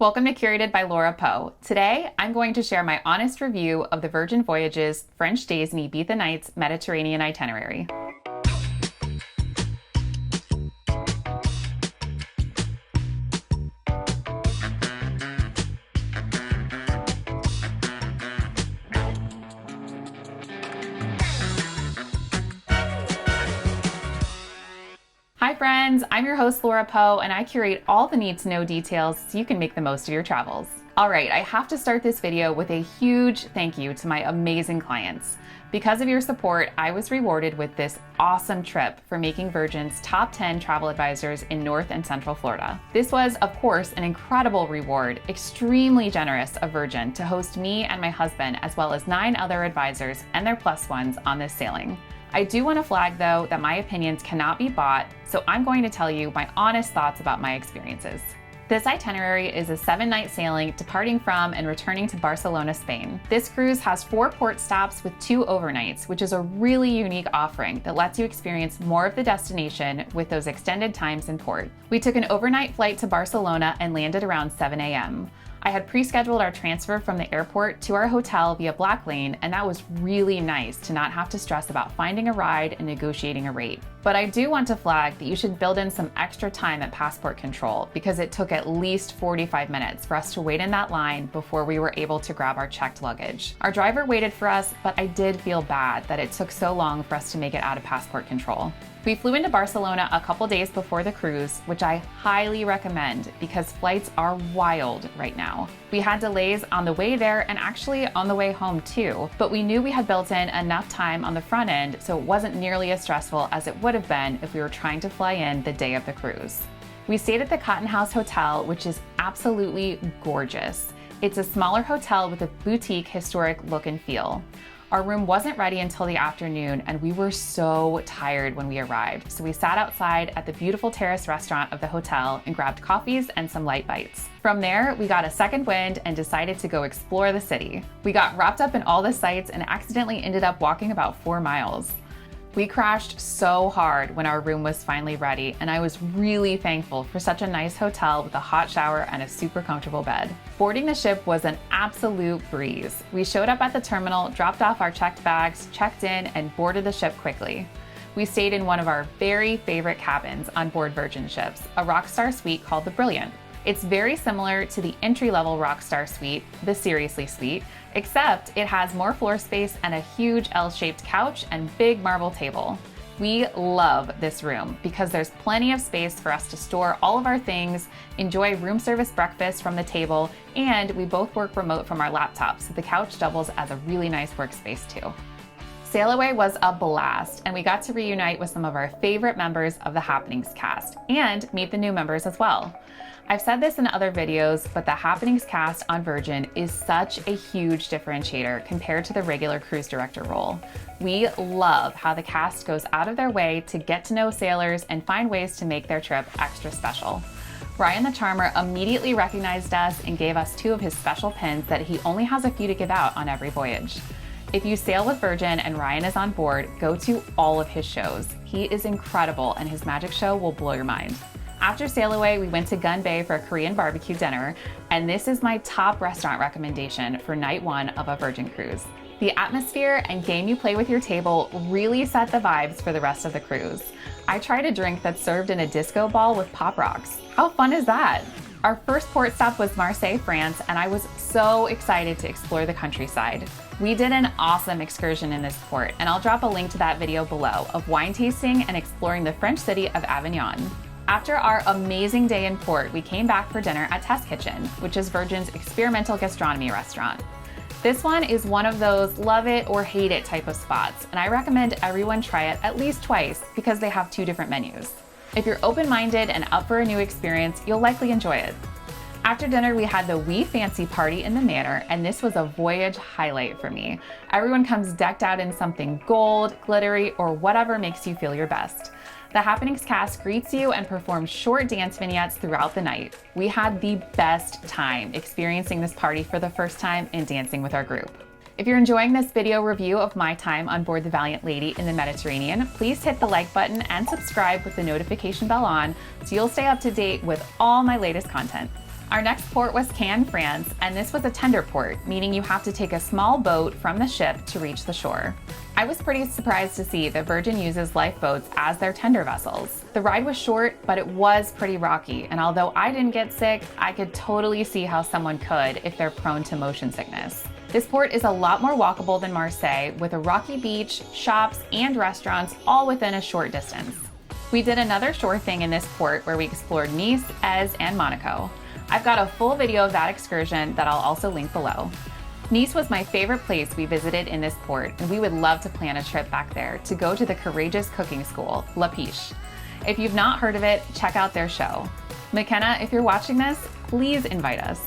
Welcome to Curated by Laura Poe. Today, I'm going to share my honest review of the Virgin Voyages French Daze and Ibiza Nights Mediterranean itinerary. Hi friends, I'm your host Laura Poe, and I curate all the need-to-know details so you can make the most of your travels. Alright, I have to start this video with a huge thank you to my amazing clients. Because of your support, I was rewarded with this awesome trip for making Virgin's top 10 travel advisors in North and Central Florida. This was, of course, an incredible reward, extremely generous of Virgin to host me and my husband, as well as 9 other advisors and their plus ones on this sailing. I do want to flag, though, that my opinions cannot be bought, so I'm going to tell you my honest thoughts about my experiences. This itinerary is a 7-night sailing departing from and returning to Barcelona, Spain. This cruise has 4 port stops with 2 overnights, which is a really unique offering that lets you experience more of the destination with those extended times in port. We took an overnight flight to Barcelona and landed around 7 a.m. I had pre-scheduled our transfer from the airport to our hotel via Black Lane, and that was really nice to not have to stress about finding a ride and negotiating a rate. But I do want to flag that you should build in some extra time at passport control, because it took at least 45 minutes for us to wait in that line before we were able to grab our checked luggage. Our driver waited for us, but I did feel bad that it took so long for us to make it out of passport control. We flew into Barcelona a couple days before the cruise, which I highly recommend because flights are wild right now. We had delays on the way there and actually on the way home too, but we knew we had built in enough time on the front end so it wasn't nearly as stressful as it would have been if we were trying to fly in the day of the cruise. We stayed at the Cotton House Hotel, which is absolutely gorgeous. It's a smaller hotel with a boutique historic look and feel. Our room wasn't ready until the afternoon, and we were so tired when we arrived, so we sat outside at the beautiful terrace restaurant of the hotel and grabbed coffees and some light bites. From there, we got a second wind and decided to go explore the city. We got wrapped up in all the sights and accidentally ended up walking about 4 miles. We crashed so hard when our room was finally ready, and I was really thankful for such a nice hotel with a hot shower and a super comfortable bed. Boarding the ship was an absolute breeze. We showed up at the terminal, dropped off our checked bags, checked in, and boarded the ship quickly. We stayed in one of our very favorite cabins on board Virgin ships, a RockStar suite called the Brilliant. It's very similar to the entry-level RockStar suite, the Seriously suite, except it has more floor space and a huge L-shaped couch and big marble table. We love this room because there's plenty of space for us to store all of our things, enjoy room service breakfast from the table, and we both work remote from our laptops, so the couch doubles as a really nice workspace too. Sail away was a blast, and we got to reunite with some of our favorite members of the Happenings cast and meet the new members as well. I've said this in other videos, but the Happenings cast on Virgin is such a huge differentiator compared to the regular cruise director role. We love how the cast goes out of their way to get to know sailors and find ways to make their trip extra special. Ryan the Charmer immediately recognized us and gave us 2 of his special pins that he only has a few to give out on every voyage. If you sail with Virgin and Ryan is on board, go to all of his shows. He is incredible and his magic show will blow your mind. After sail away, we went to Gunbae for a Korean barbecue dinner, and this is my top restaurant recommendation for night 1 of a Virgin cruise. The atmosphere and game you play with your table really set the vibes for the rest of the cruise. I tried a drink that's served in a disco ball with pop rocks. How fun is that? Our first port stop was Marseille, France, and I was so excited to explore the countryside. We did an awesome excursion in this port, and I'll drop a link to that video below of wine tasting and exploring the French city of Avignon. After our amazing day in port, we came back for dinner at Test Kitchen, which is Virgin's experimental gastronomy restaurant. This one is one of those love it or hate it type of spots, and I recommend everyone try it at least twice because they have 2 different menus. If you're open-minded and up for a new experience, you'll likely enjoy it. After dinner, we had the We Fancy party in the Manor, and this was a voyage highlight for me. Everyone comes decked out in something gold, glittery, or whatever makes you feel your best. The Happenings cast greets you and performs short dance vignettes throughout the night. We had the best time experiencing this party for the first time and dancing with our group. If you're enjoying this video review of my time on board the Valiant Lady in the Mediterranean, please hit the like button and subscribe with the notification bell on so you'll stay up to date with all my latest content. Our next port was Cannes, France, and this was a tender port, meaning you have to take a small boat from the ship to reach the shore. I was pretty surprised to see that Virgin uses lifeboats as their tender vessels. The ride was short, but it was pretty rocky, and although I didn't get sick, I could totally see how someone could if they're prone to motion sickness. This port is a lot more walkable than Marseille, with a rocky beach, shops, and restaurants all within a short distance. We did another shore thing in this port where we explored Nice, Eze, and Monaco. I've got a full video of that excursion that I'll also link below. Nice was my favorite place we visited in this port, and we would love to plan a trip back there to go to the courageous cooking school, La Piche. If you've not heard of it, check out their show. McKenna, if you're watching this, please invite us.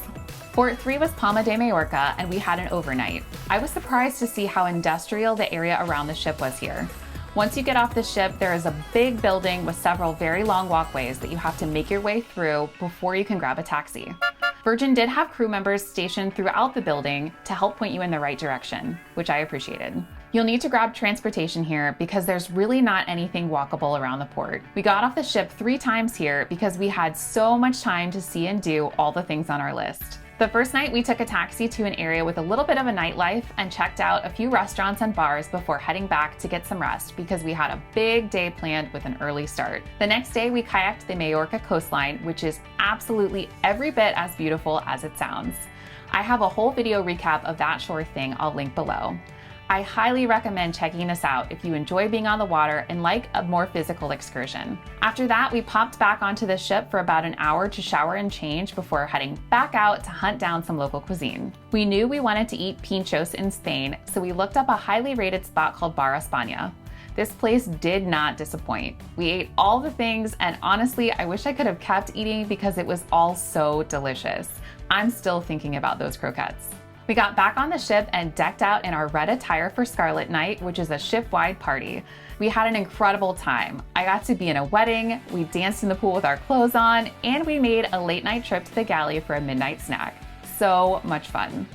Port 3 was Palma de Mallorca, and we had an overnight. I was surprised to see how industrial the area around the ship was here. Once you get off the ship, there is a big building with several very long walkways that you have to make your way through before you can grab a taxi. Virgin did have crew members stationed throughout the building to help point you in the right direction, which I appreciated. You'll need to grab transportation here because there's really not anything walkable around the port. We got off the ship 3 times here because we had so much time to see and do all the things on our list. The first night, we took a taxi to an area with a little bit of a nightlife and checked out a few restaurants and bars before heading back to get some rest because we had a big day planned with an early start. The next day, we kayaked the Mallorca coastline, which is absolutely every bit as beautiful as it sounds. I have a whole video recap of that shore thing I'll link below. I highly recommend checking this out if you enjoy being on the water and like a more physical excursion. After that, we popped back onto the ship for about an hour to shower and change before heading back out to hunt down some local cuisine. We knew we wanted to eat Pintxos in Spain, so we looked up a highly rated spot called Bar Espanya. This place did not disappoint. We ate all the things, and honestly, I wish I could have kept eating because it was all so delicious. I'm still thinking about those croquettes. We got back on the ship and decked out in our red attire for Scarlet Night, which is a ship-wide party. We had an incredible time. I got to be in a wedding, we danced in the pool with our clothes on, and we made a late-night trip to the galley for a midnight snack. So much fun.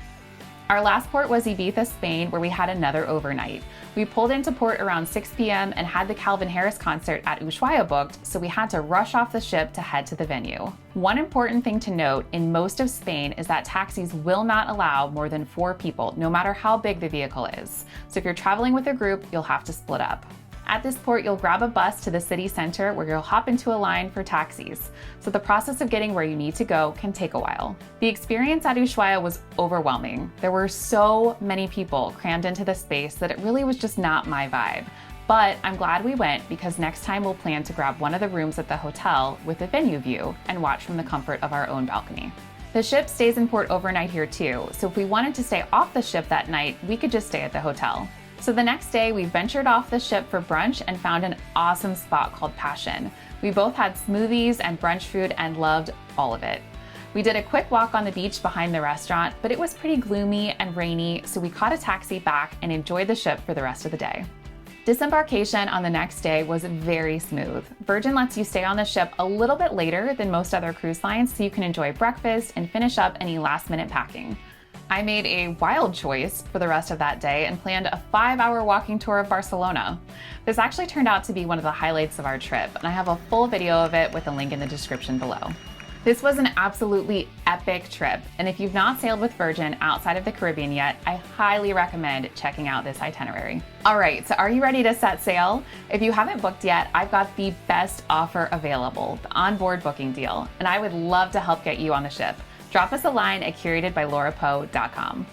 Our last port was Ibiza, Spain, where we had another overnight. We pulled into port around 6 p.m. and had the Calvin Harris concert at Ushuaia booked, so we had to rush off the ship to head to the venue. One important thing to note in most of Spain is that taxis will not allow more than 4 people, no matter how big the vehicle is. So if you're traveling with a group, you'll have to split up. At this port, you'll grab a bus to the city center where you'll hop into a line for taxis. So the process of getting where you need to go can take a while. The experience at Ushuaia was overwhelming. There were so many people crammed into the space that it really was just not my vibe. But I'm glad we went because next time we'll plan to grab one of the rooms at the hotel with a venue view and watch from the comfort of our own balcony. The ship stays in port overnight here too, so if we wanted to stay off the ship that night, we could just stay at the hotel. So the next day, we ventured off the ship for brunch and found an awesome spot called Passion. We both had smoothies and brunch food and loved all of it. We did a quick walk on the beach behind the restaurant, but it was pretty gloomy and rainy, so we caught a taxi back and enjoyed the ship for the rest of the day. Disembarkation on the next day was very smooth. Virgin lets you stay on the ship a little bit later than most other cruise lines so you can enjoy breakfast and finish up any last-minute packing. I made a wild choice for the rest of that day and planned a 5-hour walking tour of Barcelona. This actually turned out to be one of the highlights of our trip, and I have a full video of it with a link in the description below. This was an absolutely epic trip, and if you've not sailed with Virgin outside of the Caribbean yet, I highly recommend checking out this itinerary. All right, so are you ready to set sail? If you haven't booked yet, I've got the best offer available, the onboard booking deal, and I would love to help get you on the ship. Drop us a line at curatedbylaurapoe.com.